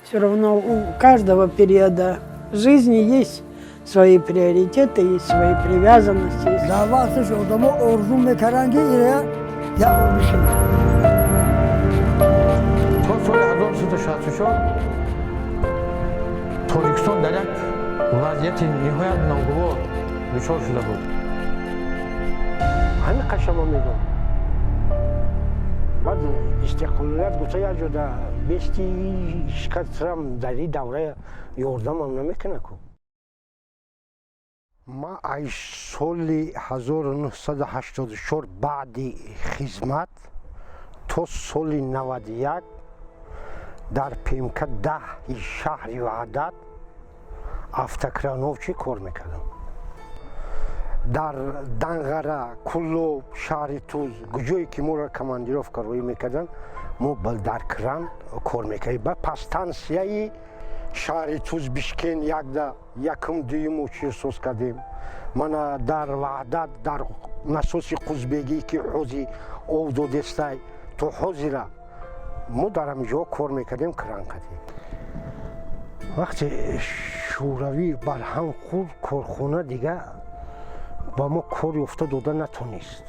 Все равно у каждого периода жизни есть свои приоритеты, есть свои привязанности. Daha vakti şu odamı orzum ve karangi ile yapılmışım. Sonra azonsuz şatışo Tolikson derek vaziyetin nihoyatından bu düşor şuda bu. Hani kaşama mıydı? بعد استقلالات گوشه یا جدا بیستی شکست سرم داری دوره یوردم هم نمیکنه کو ما ای سالی 1984 بعد خدمت تا سالی 91 در پیمکه 10 شهر وعدت автокрановчи کار میکردم در دنغره، کلوب، شهر توز، جایی که ما را کماندیروفکا روی میکردن ما در کران کار میکردیم. با پستانسیای شهر توز بیشکن یکم دویم چی سوز کردیم. من در وحدت در نسوس قزبگی که حوزی اودو دستای تو حوزی را ما در همینجا کار میکردیم کران کردیم. وقتی شوروی بر هم خود کارخونه دیگه با ما کاری افتاد داده نتونست.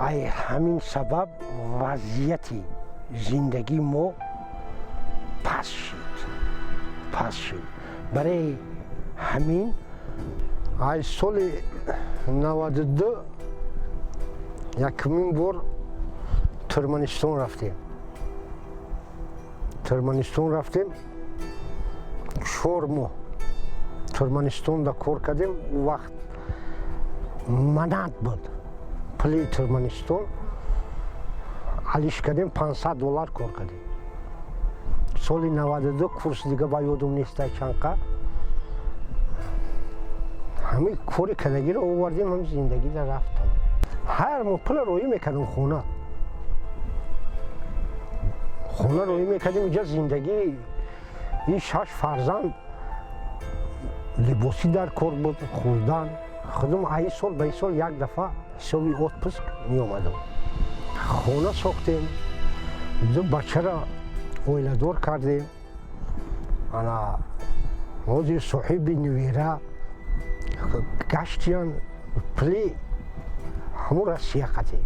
ای همین سبب وضعیتی زندگی ما پس شد. برای همین ای سال 92 یکمین بار ترکمنستان رفتیم 4 ماه ترکمنستان دا کار کردیم. وقت منات بود پلی ترکمنستان علیش کردیم $500 کار کردیم. سال 92 کورس دیگه با یادم نیست چنقه همه کاری کدگی رو آوردیم هم زندگی در رفتم. هر ما پل روی میکردیم خونه روی میکردیم اینجا زندگی این 6 فرزند لباسی در کار بود خوردن خودم ای سال به سال یک دفعه حسابی اتپوسک می آمدم. خانه ساختیم 2 بچه را اویله‌دار کردیم. انا موزی صاحب نویره گشتیان پلی همون را سیاقتی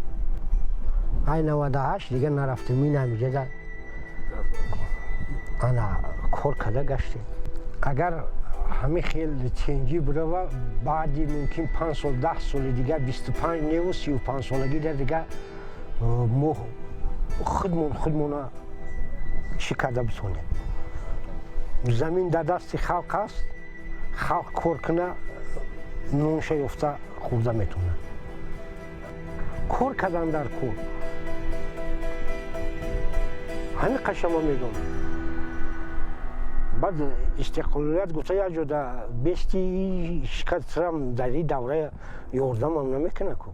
ای 98 دیگه نرفتیم این همیجه در انا کار کده گشتیم. اگر همه خیلی چنجی بوده و بعدی ممکن 5 سال 10 سال دیگه 25 نیو 35 سالگی در دیگه ما خودمون چی کرده بتونیم. زمین در دست خلق است، خلق کار کنه نونشه یفته خورده میتونه. کار کردن در کار همین قشما میدونم. بعد استقلالات گوشه یا جدا بیستی شکست سرم داری دوره یوردم هم نمیکنه کو